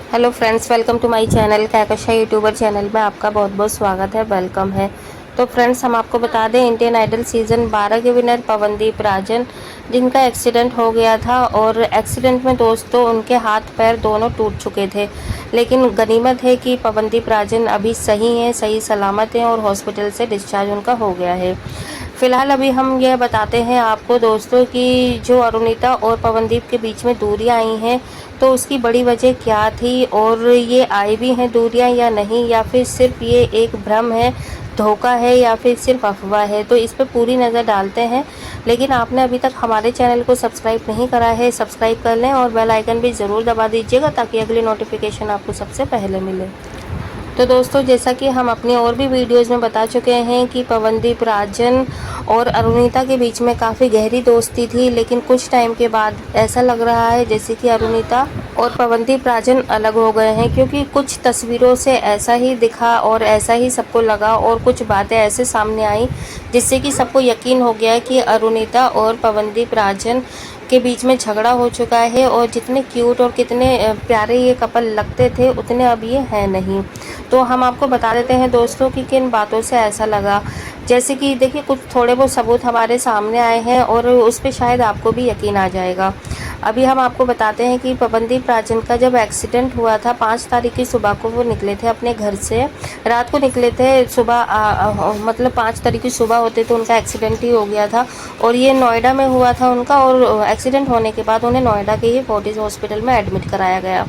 Hello friends, welcome to my channel Kahkasha YouTuber channel में आपका बहुत बहुत स्वागत है, वेलकम है। तो फ्रेंड्स, हम आपको बता दें, इंडियन आइडल सीज़न 12 के विनर पवनदीप राजन, जिनका एक्सीडेंट हो गया था और एक्सीडेंट में दोस्तों उनके हाथ पैर दोनों टूट चुके थे। लेकिन गनीमत है कि पवनदीप राजन अभी सही हैं, सही सलामत हैं और हॉस्पिटल से डिस्चार्ज उनका हो गया है। फिलहाल अभी हम यह बताते हैं आपको दोस्तों कि जो अरुणिता और पवनदीप के बीच में दूरियां आई हैं, तो उसकी बड़ी वजह क्या थी और ये आई भी हैं दूरियां या नहीं, या फिर सिर्फ ये एक भ्रम है, धोखा है, या फिर सिर्फ अफवाह है। तो इस पर पूरी नज़र डालते हैं। लेकिन आपने अभी तक हमारे चैनल को सब्सक्राइब नहीं करा है, सब्सक्राइब कर लें और बेल आइकन भी ज़रूर दबा दीजिएगा ताकि अगली नोटिफिकेशन आपको सबसे पहले मिले। तो दोस्तों, जैसा कि हम अपनी और भी वीडियोज़ में बता चुके हैं कि पवनदीप राजन और अरुणिता के बीच में काफ़ी गहरी दोस्ती थी, लेकिन कुछ टाइम के बाद ऐसा लग रहा है जैसे कि अरुणिता और पवनदीप राजन अलग हो गए हैं, क्योंकि कुछ तस्वीरों से ऐसा ही दिखा और ऐसा ही सबको लगा और कुछ बातें ऐसे सामने आई जिससे कि सबको यकीन हो गया कि अरुणिता और पवनदीप राजन के बीच में झगड़ा हो चुका है। और जितने क्यूट और कितने प्यारे ये कपल लगते थे, उतने अब ये हैं नहीं। तो हम आपको बता देते हैं दोस्तों कि किन बातों से ऐसा लगा। जैसे कि देखिए, कुछ थोड़े बहुत सबूत हमारे सामने आए हैं और उस पे शायद आपको भी यकीन आ जाएगा। अभी हम आपको बताते हैं कि पवनदीप राजन का जब एक्सीडेंट हुआ था 5 तारीख की सुबह को, वो निकले थे अपने घर से, रात को निकले थे। सुबह मतलब 5 तारीख की सुबह होते तो उनका एक्सीडेंट ही हो गया था और ये नोएडा में हुआ था उनका। और एक्सीडेंट होने के बाद उन्हें नोएडा के ही फोर्टिस हॉस्पिटल में एडमिट कराया गया।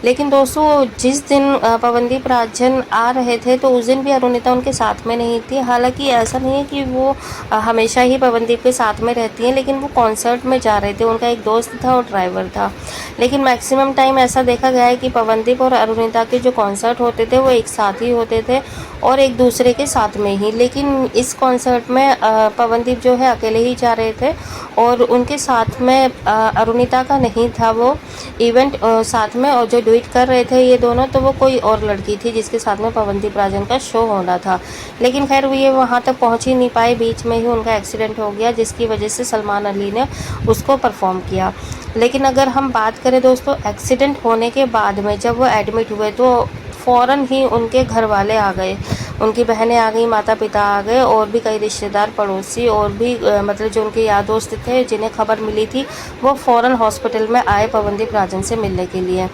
लेकिन दोस्तों, जिस दिन पवनदीप राजन आ रहे थे तो उस दिन भी अरुणिता उनके साथ में नहीं थी। हालांकि ऐसा नहीं है कि वो हमेशा ही पवनदीप के साथ में रहती हैं, लेकिन वो कॉन्सर्ट में जा रहे थे, उनका एक दोस्त था और ड्राइवर था। लेकिन मैक्सिमम टाइम ऐसा देखा गया है कि पवनदीप और अरुणिता के जो कॉन्सर्ट होते थे वो एक साथ ही होते थे और एक दूसरे के साथ में ही। लेकिन इस कॉन्सर्ट में पवनदीप जो है अकेले ही जा रहे थे और उनके साथ में अरुणिता का नहीं था वो इवेंट साथ में। और जो डुएट कर रहे थे ये दोनों, तो वो कोई और लड़की थी जिसके साथ में पवनदीप राजन का शो होना था। लेकिन खैर वो ये वहाँ तक पहुँच ही नहीं पाए, बीच में ही उनका एक्सीडेंट हो गया, जिसकी वजह से सलमान अली ने उसको परफॉर्म किया। लेकिन अगर हम बात करें दोस्तों, एक्सीडेंट होने के बाद में जब वो एडमिट हुए तो फ़ौरन ही उनके घर वाले आ गए, उनकी बहनें आ गई, माता पिता आ गए और भी कई रिश्तेदार, पड़ोसी और भी मतलब जो उनके यार दोस्त थे जिन्हें खबर मिली थी, वो फ़ौरन हॉस्पिटल में आए पवनदीप राजन से मिलने के लिए।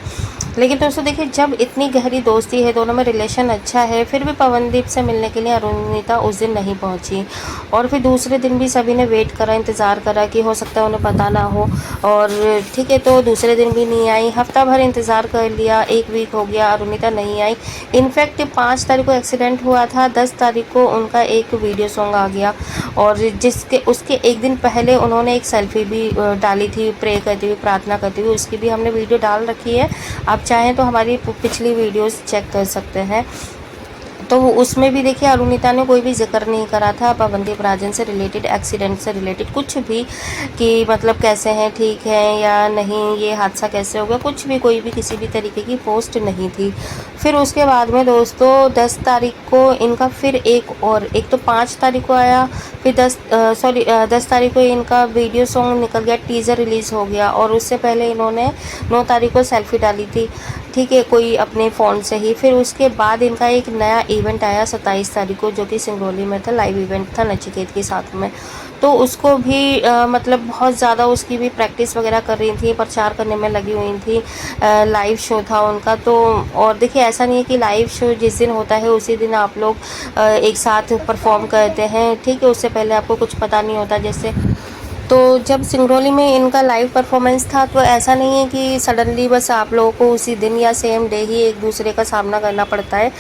लेकिन दोस्तों देखिए, जब इतनी गहरी दोस्ती है, दोनों में रिलेशन अच्छा है, फिर भी पवनदीप से मिलने के लिए अरुणिता उस दिन नहीं पहुंची। और फिर दूसरे दिन भी सभी ने वेट करा, इंतज़ार करा कि हो सकता है उन्हें पता ना हो। और ठीक है, तो दूसरे दिन भी नहीं आई, हफ्ता भर इंतज़ार कर लिया, 1 वीक हो गया, अरुणिता नहीं आई। इनफैक्ट 5 तारीख को एक्सीडेंट हुआ था, 10 तारीख को उनका एक वीडियो सॉन्ग आ गया और जिसके उसके एक दिन पहले उन्होंने एक सेल्फी भी डाली थी, प्रे करती हुई, प्रार्थना करती हुई। उसकी भी हमने वीडियो डाल रखी है, आप चाहें तो हमारी पिछली वीडियोस चेक कर सकते हैं। तो उसमें भी देखिए, अरुणिता ने कोई भी जिक्र नहीं करा था पवनदीप राजन से रिलेटेड, एक्सीडेंट से रिलेटेड कुछ भी, कि मतलब कैसे हैं, ठीक हैं या नहीं, ये हादसा कैसे हो गया, कुछ भी, कोई भी किसी भी तरीके की पोस्ट नहीं थी। फिर उसके बाद में दोस्तों 10 तारीख को इनका फिर एक तो 5 तारीख को आया, फिर 10 तारीख को इनका वीडियो सॉन्ग निकल गया, टीज़र रिलीज़ हो गया। और उससे पहले इन्होंने 9 तारीख को सेल्फी डाली थी, ठीक है, कोई अपने फ़ोन से ही। फिर उसके बाद इनका एक नया इवेंट आया 27 तारीख को, जो कि सिंगरौली में था, लाइव इवेंट था नचिकेत के साथ में। तो उसको भी मतलब बहुत ज़्यादा उसकी भी प्रैक्टिस वगैरह कर रही थी, प्रचार करने में लगी हुई थी। लाइव शो था उनका। तो और देखिए, ऐसा नहीं है कि लाइव शो जिस दिन होता है उसी दिन आप लोग एक साथ परफॉर्म करते हैं, ठीक है, उससे पहले आपको कुछ पता नहीं होता। जैसे तो जब सिंगरौली में इनका लाइव परफॉर्मेंस था, तो ऐसा नहीं है कि सडनली बस आप लोगों को उसी दिन या सेम डे ही एक दूसरे का सामना करना पड़ता है,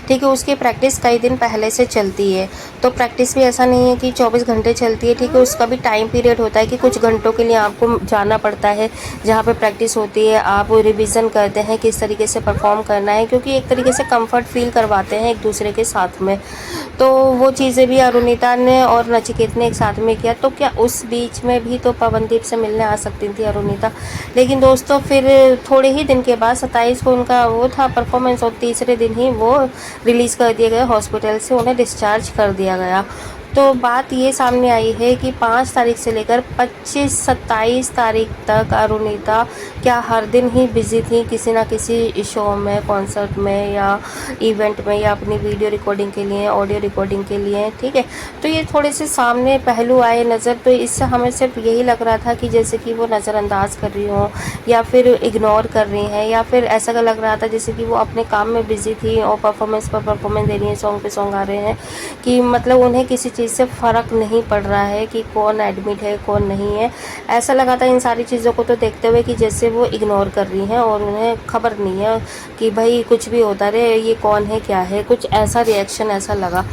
ठीक है। उसकी प्रैक्टिस कई दिन पहले से चलती है। तो प्रैक्टिस भी ऐसा नहीं है कि 24 घंटे चलती है, ठीक है, उसका भी टाइम पीरियड होता है कि कुछ घंटों के लिए आपको जाना पड़ता है जहाँ पे प्रैक्टिस होती है। आप रिवीजन करते हैं किस तरीके से परफॉर्म करना है, क्योंकि एक तरीके से कंफर्ट फील करवाते हैं एक दूसरे के साथ में। तो वो चीज़ें भी अरुणिता ने और नचिकेत ने एक साथ में किया। तो क्या उस बीच में भी तो पवनदीप से मिलने आ सकती थी अरुणिता। लेकिन दोस्तों फिर थोड़े ही दिन के बाद 27 को उनका वो था परफॉर्मेंस और तीसरे दिन ही वो रिलीज़ कर दिए गए हॉस्पिटल से, उन्हें डिस्चार्ज कर दिया गया। तो बात ये सामने आई है कि 5 तारीख से लेकर 25-27 तारीख तक अरुणिता क्या हर दिन ही बिजी थी किसी ना किसी शो में, कॉन्सर्ट में या इवेंट में या अपनी वीडियो रिकॉर्डिंग के लिए, ऑडियो रिकॉर्डिंग के लिए, ठीक है। तो ये थोड़े से सामने पहलू आए नज़र, तो इससे हमें सिर्फ यही लग रहा था कि जैसे कि वो नज़रअंदाज कर रही हो या फिर इग्नोर कर रही हैं, या फिर ऐसा लग रहा था जैसे कि वो अपने काम में बिजी थी और परफॉर्मेंस पर परफॉर्मेंस दे रही है, सॉन्ग पे सॉन्ग आ रहे हैं, कि मतलब उन्हें किसी चीज़ से फ़र्क नहीं पड़ रहा है कि कौन एडमिट है कौन नहीं है। ऐसा लगा था इन सारी चीज़ों को तो देखते हुए कि जैसे वो इग्नोर कर रही हैं और उन्हें खबर नहीं है कि भाई कुछ भी होता रहे, ये कौन है क्या है, कुछ ऐसा रिएक्शन ऐसा लगा।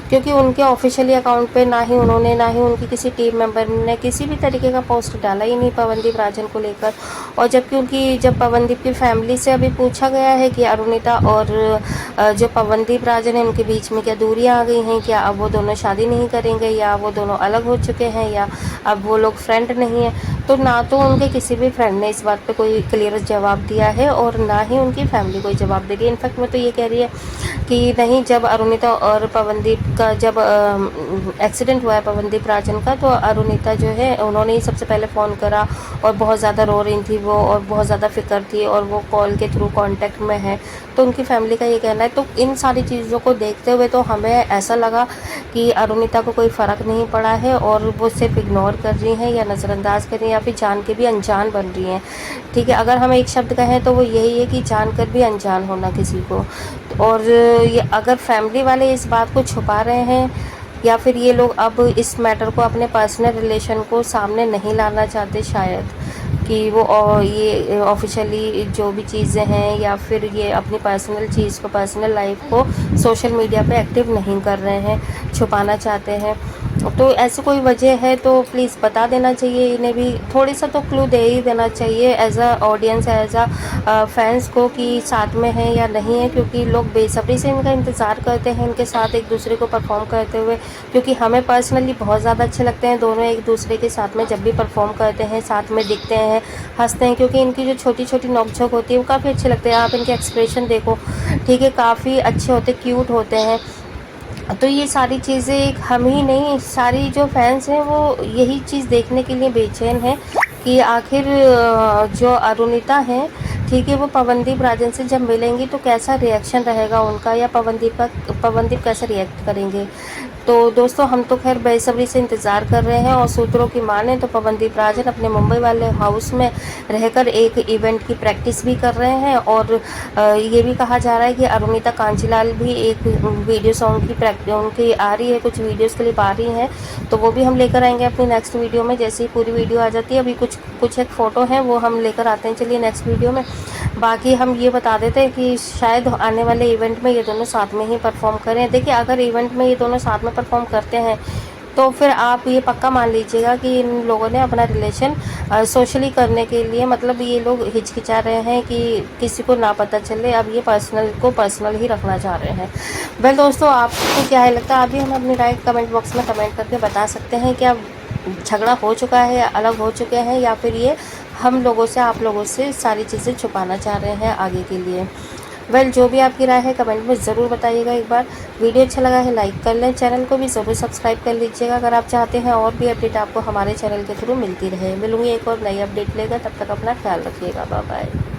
क्योंकि उनके ऑफिशियली अकाउंट पे ना ही उन्होंने ना ही उनकी किसी टीम मेंबर ने किसी भी तरीके का पोस्ट डाला ही नहीं पवनदीप राजन को लेकर। और जबकि उनकी जब पवनदीप की फैमिली से अभी पूछा गया है कि अरुणिता और जो पवनदीप राजन है उनके बीच में क्या दूरियां आ गई हैं, क्या अब वो दोनों शादी नहीं करेंगे, या वो दोनों अलग हो चुके हैं, या अब वो लोग फ्रेंड नहीं है, तो ना तो उनके किसी भी फ्रेंड ने इस बात पे कोई क्लियर जवाब दिया है और ना ही उनकी फैमिली कोई जवाब दे रही है। इनफैक्ट वो तो ये कह रही है कि नहीं, जब अरुणिता और पवनदीप का जब एक्सीडेंट हुआ है पवनदीप राजन का, तो अरुणिता जो है उन्होंने ही सबसे पहले फ़ोन करा और बहुत ज़्यादा रो रही थी वो और बहुत ज़्यादा फिक्र थी और वो कॉल के थ्रू कांटेक्ट में है, तो उनकी फैमिली का ये कहना है। तो इन सारी चीज़ों को देखते हुए तो हमें ऐसा लगा कि अरुणिता को कोई फ़र्क नहीं पड़ा है और वो सिर्फ इग्नोर कर रही हैं या नज़रअंदाज कर रही हैं या फिर जान के भी अनजान बन रही हैं, ठीक है। अगर हम एक शब्द कहें तो वो यही है कि जानकर भी अनजान होना किसी को। और ये अगर फैमिली वाले इस बात को छुपा रहे हैं या फिर ये लोग अब इस मैटर को अपने पर्सनल रिलेशन को सामने नहीं लाना चाहते शायद, कि वो ये ऑफिशियली जो भी चीज़ें हैं या फिर ये अपनी पर्सनल चीज़ को, पर्सनल लाइफ को सोशल मीडिया पे एक्टिव नहीं कर रहे हैं, छुपाना चाहते हैं, तो ऐसी कोई वजह है तो प्लीज़ बता देना चाहिए इन्हें भी, थोड़ी सा तो क्लू दे ही देना चाहिए as a audience, as a fans को कि साथ में है या नहीं है, क्योंकि लोग बेसब्री से इनका इंतज़ार करते हैं इनके साथ एक दूसरे को परफॉर्म करते हुए, क्योंकि हमें पर्सनली बहुत ज़्यादा अच्छे लगते हैं दोनों एक दूसरे के साथ में जब भी परफॉर्म करते हैं, साथ में दिखते हैं, हंसते हैं, क्योंकि इनकी जो छोटी छोटी नोकझोंक होती है वो काफ़ी अच्छे लगते हैं। आप इनके एक्सप्रेशन देखो, ठीक है, काफ़ी अच्छे होते, क्यूट होते हैं। तो ये सारी चीज़ें हम ही नहीं, सारी जो फैंस हैं वो यही चीज़ देखने के लिए बेचैन हैं कि आखिर जो अरुणिता हैं, ठीक है, वो पवनदीप राजन से जब मिलेंगी तो कैसा रिएक्शन रहेगा उनका, या पवनदीप कैसे रिएक्ट करेंगे। तो दोस्तों हम तो खैर बेसब्री से इंतज़ार कर रहे हैं और सूत्रों की माने तो पवनदीप राजन अपने मुंबई वाले हाउस में रहकर एक इवेंट की प्रैक्टिस भी कर रहे हैं और ये भी कहा जा रहा है कि अरुणिता कांजीलाल भी एक वीडियो सॉन्ग की प्रैक्टिस उनकी आ रही है, कुछ वीडियोस क्लिप आ रही हैं, तो वो भी हम लेकर आएंगे अपनी नेक्स्ट वीडियो में जैसे ही पूरी वीडियो आ जाती है। अभी कुछ एक फ़ोटो है वो हम लेकर आते हैं, चलिए नेक्स्ट वीडियो में। बाकी हम ये बता देते हैं कि शायद आने वाले इवेंट में ये दोनों साथ में ही परफॉर्म करें। देखिए अगर इवेंट में ये दोनों साथ में परफॉर्म करते हैं तो फिर आप ये पक्का मान लीजिएगा कि इन लोगों ने अपना रिलेशन सोशली करने के लिए, मतलब ये लोग हिचकिचा रहे हैं कि किसी को ना पता चले, अब ये पर्सनल ही रखना चाह रहे हैं। वेल दोस्तों, आपको क्या है लगता है, आप भी हमें अपनी राय कमेंट बॉक्स में कमेंट करके बता सकते हैं। क्या झगड़ा हो चुका है, अलग हो चुके हैं, या फिर ये हम लोगों से, आप लोगों से सारी चीज़ें छुपाना चाह रहे हैं आगे के लिए। वेल जो भी आपकी राय है कमेंट में ज़रूर बताइएगा। एक बार वीडियो अच्छा लगा है लाइक कर लें, चैनल को भी ज़रूर सब्सक्राइब कर लीजिएगा अगर आप चाहते हैं और भी अपडेट आपको हमारे चैनल के थ्रू मिलती रहे। मिलूंगी एक और नई अपडेट लेकर, तब तक अपना ख्याल रखिएगा, बाय बाय।